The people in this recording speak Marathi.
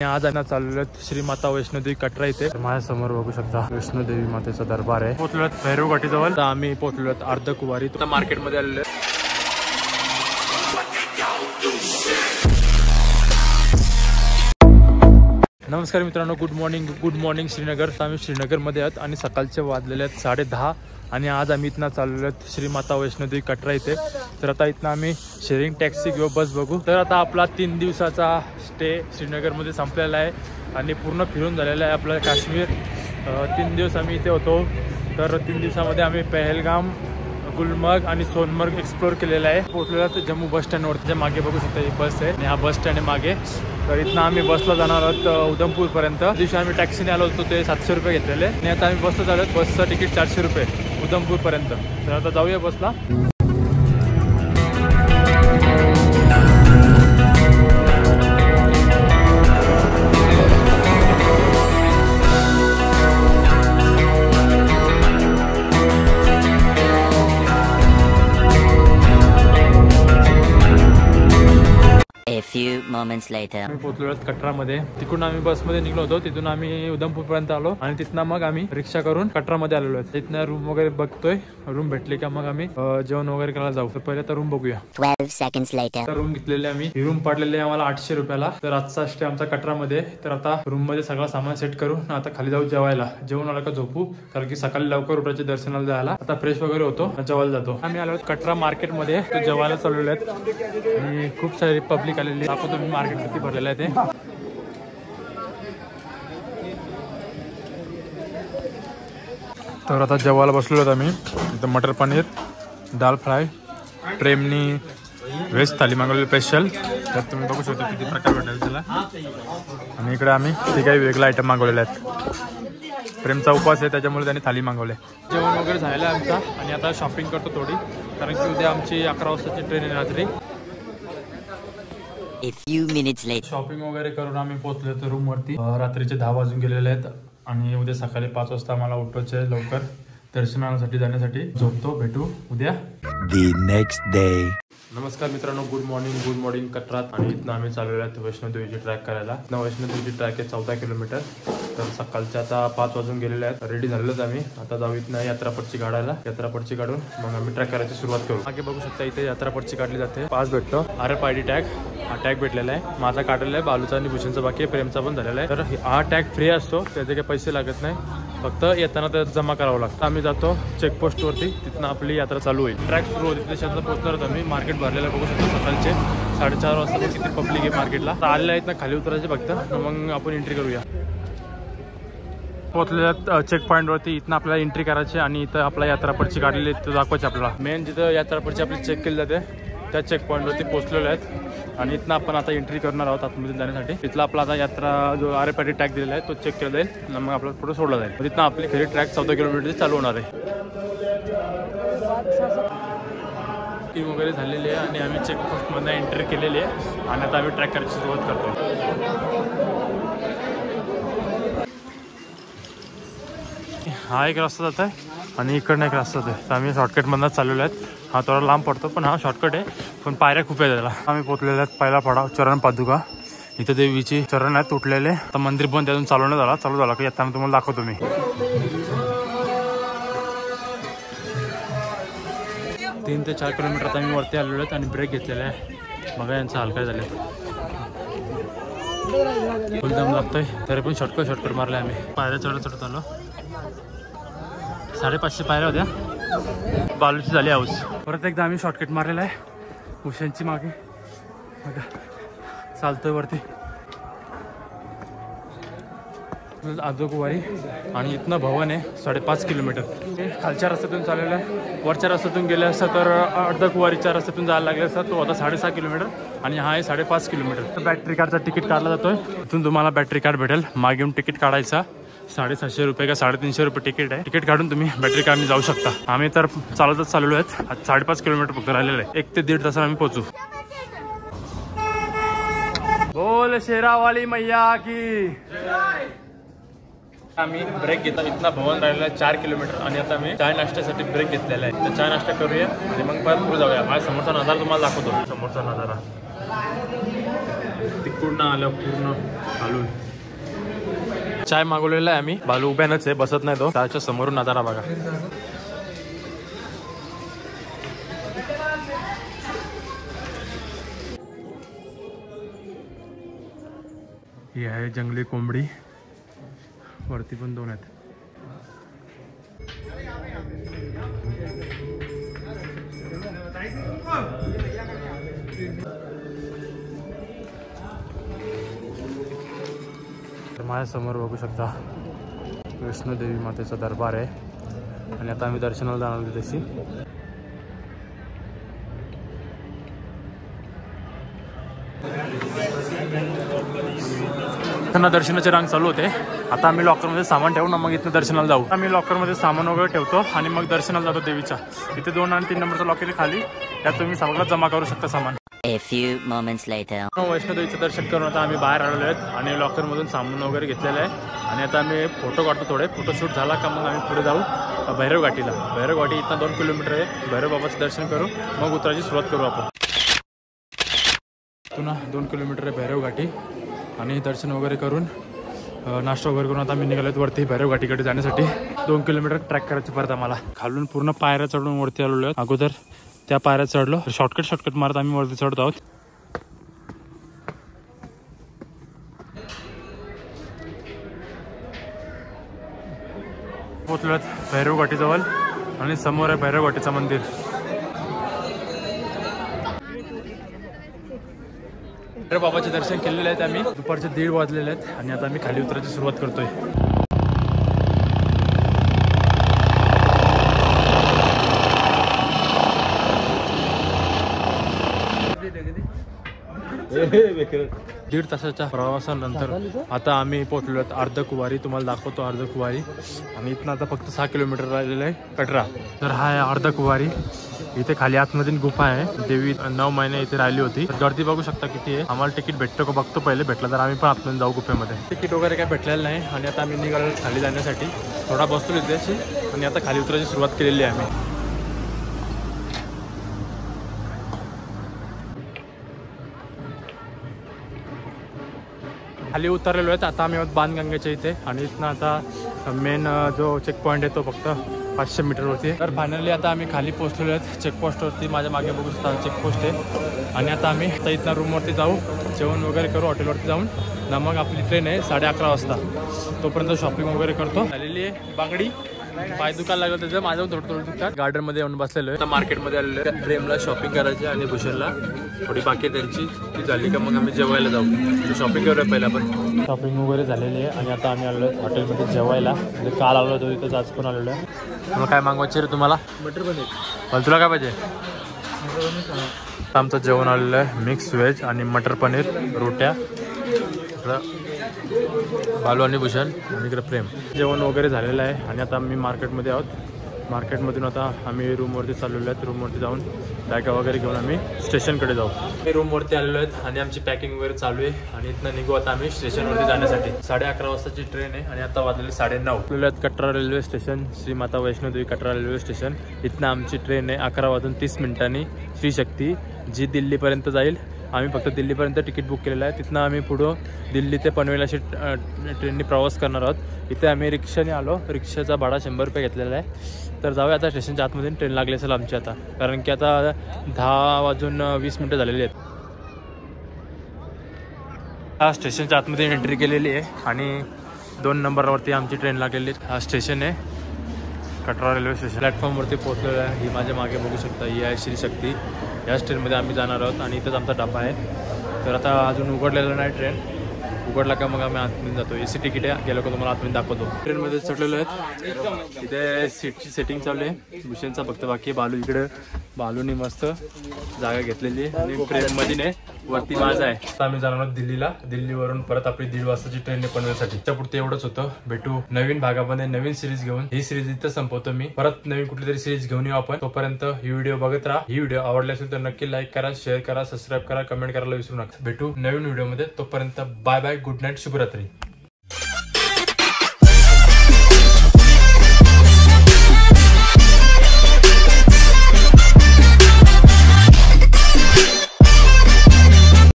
आज आम्ही चाललो श्री माता वैष्णोदेवी कटरा इथे माझ्या समोर बघू शकता वैष्णोदेवी मातेचा दरबार आहे। पोहोचलो भैरव घाटीजवळ तर आम्ही पोहोचलो अर्धकुवारी मार्केट मध्ये आलेलो। नमस्कार मित्रांनो, गुड मॉर्निंग श्रीनगर। आम्ही श्रीनगर मध्ये आहोत आणि सकाळचे वाजलेले आहेत 10:30 आणि आज आम्ही इथनं चाललो श्री माता वैष्णोदेवी कटरा इथे। तर आता इथनं आम्ही शेअरिंग टॅक्सी किंवा बस बघू। तर आता आपला 3 दिवसाचा स्टे श्रीनगरमध्ये संपलेला आहे आणि पूर्ण फिरून झालेला आहे आपलं काश्मीर। 3 दिवस आम्ही इथे होतो। तर 3 दिवसामध्ये आम्ही पहलगाम, गुलमर्ग आणि सोनमर्ग एक्सप्लोर केलेला आहे। पोहोचलेला तर जम्मू बस स्टँडवरती मागे बघू शकता ही बस आहे आणि हा बस स्टँड आहे मागे। तर इथनं आम्ही बसला जाणार आहोत उधमपूरपर्यंत। दिवशी आम्ही टॅक्सीने आलो होतो ते 700 रुपये घेतलेले आणि आता आम्ही बसला झालो। बसचं तिकीट 400 रुपये उधमपूरपर्यंत। तर आता जाऊया बसला। A few moments later. आम्ही पोहोचलो कटरामध्ये। तिकडून आम्ही बसमध्ये निघलो होतो, तिथून आम्ही उधमपूरपर्यंत आलो आणि तिथनं मग आम्ही रिक्षा करून कटरामध्ये आलेलो आहे। तिथनं रूम वगैरे बघतोय, रूम भेटली का मग आम्ही जेवण वगैरे करायला जाऊ। तर पहिले तर रूम बघूया। 12 seconds later. तर रूम घेतलेली आम्ही, ही रूम पडलेली आम्हाला 800 रुपयाला। तर आजचा स्टे आमचा कटरामध्ये। तर आता रूम मध्ये सगळं सामान सेट करून आता खाली जाऊ जेवायला। जेवण आलं का झोपू, कारण की सकाळी लवकर उठायचे दर्शनाला जायला। आता फ्रेश वगैरे होतो, जेवायला जातो। आम्ही आलो कटरा मार्केटमध्ये, जेवायला चाललेलो आहेत आणि खूप सारी पब्लिक आलेली आहे। दाखवतो मी मार्केट किती भरलेलं आहे ते। तर आता जेवायला बसलो आहोत आम्ही। इथं मटर पनीर, दाल फ्राय, प्रेमनी व्हेज थाली मागवलेली स्पेशल। तर तुम्ही बघू शकता किती प्रकार भेटेल त्याला। आणि इकडे आम्ही तिघाही वेगळे आयटम मागवलेले आहेत। प्रेमचा उपवास आहे त्याच्यामुळे त्यांनी थाली मागवले। जेवण वगैरे झालेलं आहे आमचा आणि आता शॉपिंग करतो थोडी, कारण की उद्या आमची 11 वाजताची ट्रेन आहे रात्री। A few minutes later. Shopping वगैरे करून आम्ही पोहोचलो तर रूम वरती। रात्रीचे 10 वाजून गेलेले आहेत आणि उद्या सकाळी 5 वाजता आम्हाला उठायचे लवकर दर्शनासाठी जाण्यासाठी। झोपतो, भेटू उद्या। The next day. नमस्कार मित्रांनो, गुड मॉर्निंग कटरात। आणि इथनं आम्ही चाललेलो आहे वैष्णोदेवीची ट्रॅक करायला। वैष्णोदेवीची ट्रॅक आहे 14 किलोमीटर। तर सकाळच्या आता 5 वाजून गेलेले आहेत, रेडी झालेलोच आम्ही। आता जाऊ इथनं यात्रापटची काढायला। यात्रापटची काढून मग आम्ही ट्रॅक करायची सुरुवात करू। मागे बघू शकता इथे यात्रापटची काढली जाते। पास भेटतो, RFID टॅग। हा टॅग भेटलेला आहे, माझा काढलेला आहे, बालूचा आणि भूषणचा बाकी आहे, प्रेमचा पण झालेला आहे। तर हा टॅग फ्री असतो, त्याचे काही पैसे लागत नाही, फक्त येताना त्यात जमा करावं लागतं। आम्ही जातो चेकपोस्ट वरती, तिथनं आपली यात्रा चालू होईल। ट्रॅक सुरू होती तिथे शेतात पोहोचणार आम्ही। मार्केट भरलेलं बघू शकतो, सकाळचे 4:30 वाजता किती पब्लिक आहे मार्केटला। आलेले आहेत ना, खाली उतरायचे फक्त, मग आपण एंट्री करूया। पोहोचलेल्या चेक पॉईंट वरती इथनं आपल्याला एंट्री करायची आणि इथं आपला यात्रापटची काढलेली आहे दाखवायची आपल्याला। मेन जिथं यात्रापटची आपली चेक केली जाते त्या चेक पॉईंट वरती पोहोचलेले आहेत आणि इथनं आपण आता एंट्री करणार आहोत आतमध्ये जाण्यासाठी। तिथला आपला आता यात्रा जो RFID टॅग दिलेला आहे तो चेक केला जाईल, मग आपला पुढे सोडला जाईल। तिथनं आपली खरी ट्रॅक 14 किलोमीटर चालू होणार आहे। वगैरे झालेली आहे आणि आम्ही चेकपोस्टमध्ये एंट्री केलेली आहे आणि आता आम्ही ट्रॅक करायची सुरुवात करतो। हा एक रस्ता जात आहे आणि इकडनं एक रस्ता जात आहे। तर आम्ही शॉर्टकटमधूनच चाललेलो आहेत। हा थोडा लांब पडतो पण हा शॉर्टकट आहे, पण पायऱ्या खूप आहे त्याला। आम्ही पोहोचलेले आहेत पहिला पडाव चरण पादुका। इथं देवीची चरण आहेत तुटलेले। आता मंदिर पण त्यातून चालू झाला की आता तुम्हाला दाखवतो मी। 3 ते 4 किलोमीटर आता आम्ही वरती आलेलो आहेत आणि ब्रेक घेतलेला आहे। बघा यांचा हाल काय झाले, फुलदम लागतोय तरी पण शॉर्टकट मारले आम्ही। पायऱ्या चढत आलो, 550 पायऱ्या होत्या। बालूची झाली हाऊस। परत एकदा आम्ही शॉर्टकट मारलेला आहे भूषणची मागे। चालतोय वरती अर्धकुवारी आणि इथनं भवन आहे 5.5 किलोमीटर। खालच्या रस्त्यातून चाललेलं आहे, वरच्या रस्त्यातून गेले असतं तर अर्धकुवारीच्या रस्त्यातून जायला लागले असतं। तो आता 6.5 किलोमीटर आणि हा आहे 5.5 किलोमीटर। बॅटरी कार्डचा तिकीट काढला जातोय, इथून तुम्हाला बॅटरी कार्ड भेटेल। मागे येऊन तिकीट काढायचा, 750 रुपये का 350 रुपये तिकीट आहे। तिकीट काढून तुम्ही बॅटरी कार्डने जाऊ शकता। आम्ही तर चालतच चाललेलो आहेत, 5.5 किलोमीटर फक्त राहिलेलं आहे। 1 ते 1.5 तासात आम्ही पोहोचू। बोल शेरावाली मैया की। आम्ही ब्रेक घेतला, इथला भवन राहिलेला आहे 4 किलोमीटर आणि आता आम्ही चाय नाश्त्यासाठी ब्रेक घेतलेला आहे। तर चाय नाश्ता करूया आणि मग परत पुढे जाऊया। माझ्या समोरचा नजारा तुम्हाला दाखवतो। समोरचा नजारा पूर्ण आलं पूर्ण घालून. चाय मागवलेला आहे आम्ही. बालू उभ्यानच आहे, बसत नाही तो. त्याच्या समोरून नजारा बघा. ही आहे जंगली कोंबडी. वरती पण 2 आहेत. तर माझ्या समोर बघू शकता वैष्णोदेवी मातेचा दरबार आहे. आणि आता आम्ही दर्शनाला जाणार आहोत तशी. त्यांना दर्शनाची रांग चालू होते. आता आम्ही लॉकरमध्ये सामान ठेवू ना, मग इथं दर्शनाला जाऊ. आम्ही लॉकरमध्ये सामान वगैरे ठेवतो आणि मग दर्शनाला जातो देवीच्या. इथे 2 आणि 3 नंबरचं लॉकर खाली, त्यात तुम्ही सगळं जमा करू शकता सामान. A few moments later. वैष्णोदेवीचं दर्शन करून आता आम्ही बाहेर आलेलो आहेत आणि लॉकरमधून सामान वगैरे घेतलेलं आहे. आणि आता आम्ही फोटो काढतो थोडे. फोटोशूट झाला का मग आम्ही पुढे जाऊ भैरव घाटीला. भैरव घाटी इथं 2 किलोमीटर आहे. भैरव बाबाचं दर्शन करू, मग उतरायची सुरुवात करू आपण. पुन्हा 2 किलोमीटर आहे भैरव घाटी. आणि दर्शन वगैरे करून नाश्ता वगैरे करून आता आम्ही निघालोत वरती भैरव घाटीकडे जाण्यासाठी. 2 किलोमीटर ट्रॅक करायची परत आम्हाला. खालून पूर्ण पायऱ्या चढून वरती आलेलो आहे. अगोदर त्या पायऱ्या चढलो, शॉर्टकट मारत आम्ही वरती चढतो आहोत. पोहोचलोत भैरव घाटीजवळ आणि समोर आहे भैरव घाटीचं मंदिर. भैरव बाबाचे दर्शन केलेले आहेत आम्ही. दुपारचे 1:30 वाजलेले आहेत आणि आता आम्ही खाली उतरायची सुरुवात करतोय. दीड तासाच्या प्रवासानंतर आता आम्ही पोहोचलो अर्धकुवारी. तुम्हाला दाखवतो अर्धकुवारी. आणि इथनं आता फक्त 6 किलोमीटर राहिलेलं आहे कटरा. तर हा आहे अर्धकुवारी. इथे खाली आतमध्ये गुफा आहे. देवी 9 महिने इथे राहिली होती. गर्दी बघू शकता किती आहे. आम्हाला तिकीट भेटतो का बघतो पहिले. भेटला तर आम्ही पण आतमध्ये जाऊ गुफेमध्ये. तिकीट वगैरे काय भेटलेलं नाही. आणि आता आम्ही निघालो खाली जाण्यासाठी. थोडा बसतो इथे आणि आता खाली उतरायची सुरुवात केलेली आहे आम्ही. खाली उतरलेलो आहेत. आता आम्ही बाणगंगेच्या इथे. आणि इथनं आता मेन जो चेक पॉईंट आहे तो फक्त 500 मीटरवरती. तर फायनली आता आम्ही खाली पोहोचलेलो आहेत चेकपोस्टवरती. माझ्या मागे बघू शकता चेकपोस्ट आहे. आणि आता आम्ही आता इथनं रूमवरती जाऊ, जेवण वगैरे करू हॉटेलवरती जाऊन ना. मग आपली ट्रेन आहे 11:30 वाजता. तोपर्यंत शॉपिंग वगैरे करतो. झालेली आहे बांगडी. पाय दुकान लागलं त्याचं माझं थोडं दुखतात. गार्डनमध्ये येऊन बसलेलो आहे. आता मार्केटमध्ये आलेलो आहे. प्रेमला शॉपिंग करायची आणि भूषणला थोडी बाकी त्यांची. ती झाली का मग आम्ही जेवायला जाऊ. शॉपिंग करूया पहिला आपण. शॉपिंग वगैरे झालेली आहे आणि आता आम्ही आलो आहे हॉटेलमध्ये जेवायला. म्हणजे काल आलो होतो तिथं, आज पण आलेलो आहे. मग काय मागवायचे रे तुम्हाला? मटर पनीर. पण तुला काय पाहिजे? आमचं जेवण आलेलं आहे मिक्स व्हेज आणि मटर पनीर, रोट्या. बालू आणि भूषण आणि इकडे प्रेम. जेवण वगैरे झालेलं आहे आणि आता आम्ही मार्केटमध्ये आहोत. मार्केटमधून आता आम्ही रूमवरती चाललेलो आहेत. रूमवरती जाऊन बॅगा वगैरे घेऊन आम्ही स्टेशनकडे जाऊ. रूमवरती आलेलो आहेत आणि आमची पॅकिंग वगैरे चालू आहे. आणि इथनं निघू आता आम्ही स्टेशनवरती जाण्यासाठी. 11:30 वाजताची ट्रेन आहे आणि आता वाजलेली 9:30. आलेलो आहेत Katra railway station. Shri Mata Vaishno Devi Katra railway station. इथनं आमची ट्रेन आहे 11:30 श्री शक्ती, जी दिल्लीपर्यंत जाईल. आम्ही फक्त दिल्लीपर्यंत तिकीट बुक केलेलं आहे. तिथनं आम्ही पुढं दिल्ली ते पनवेल अशी ट्रेननी प्रवास करणार आहोत. इथे आम्ही रिक्षाने आलो. रिक्षाचा भाडा 100 रुपये घेतलेला आहे. तर जाऊया आता स्टेशनच्या आतमध्ये. ट्रेन लागली असेल आमची आता, कारण की आता 10:20 झालेली आहेत. हा स्टेशनच्या आतमध्ये एंट्री केलेली आहे आणि 2 नंबरवरती आमची ट्रेन लागलेली आहे. हा स्टेशन आहे कटरा रेल्वे स्टेशन. प्लॅटफॉर्मवरती पोहोचलेलो आहे. ही माझ्या मागे बघू शकता, ही आहे श्री शक्ती. या ट्रेनमध्ये आम्ही जाणार आहोत आणि इथंच आमचा डबा आहे. तर आता अजून उघडलेला नाही ट्रेन. उघडला का मग आम्ही आतमध्ये जातो. AC तिकीट आहे, गेलो का तुम्हाला आतमध्ये दाखवतो. ट्रेनमध्ये चढलेलो आहेत. इथे सीटची सेटिंग चालू आहे. भूषणचा फक्त बाकी. बालू इकडे, बालूनी मस्त जागा घेतलेली आहे आणि प्रेममध्ये वरती माझा आहे. आता आम्ही जाणार आहोत दिल्लीला. दिल्लीवरून परत आपली 1:30 वाजताची ट्रेन पनवेलसाठी. त्यापुढे एवढंच होतं. भेटू नवीन भागामध्ये नवीन सिरीज घेऊन. ही सिरीज इथं संपवतो मी. परत नवीन कुठली तरी सिरीज घेऊन येऊ आपण. तोपर्यंत ही व्हिडिओ बघत राहा. ही व्हिडिओ आवडली असेल तर नक्की लाईक करा, शेअर करा, सबस्क्राईब करा, कमेंट करायला विसरू नका. भेटू नवीन व्हिडिओमध्ये. तोपर्यंत बाय बाय, गुड नाईट, शुभरात्री.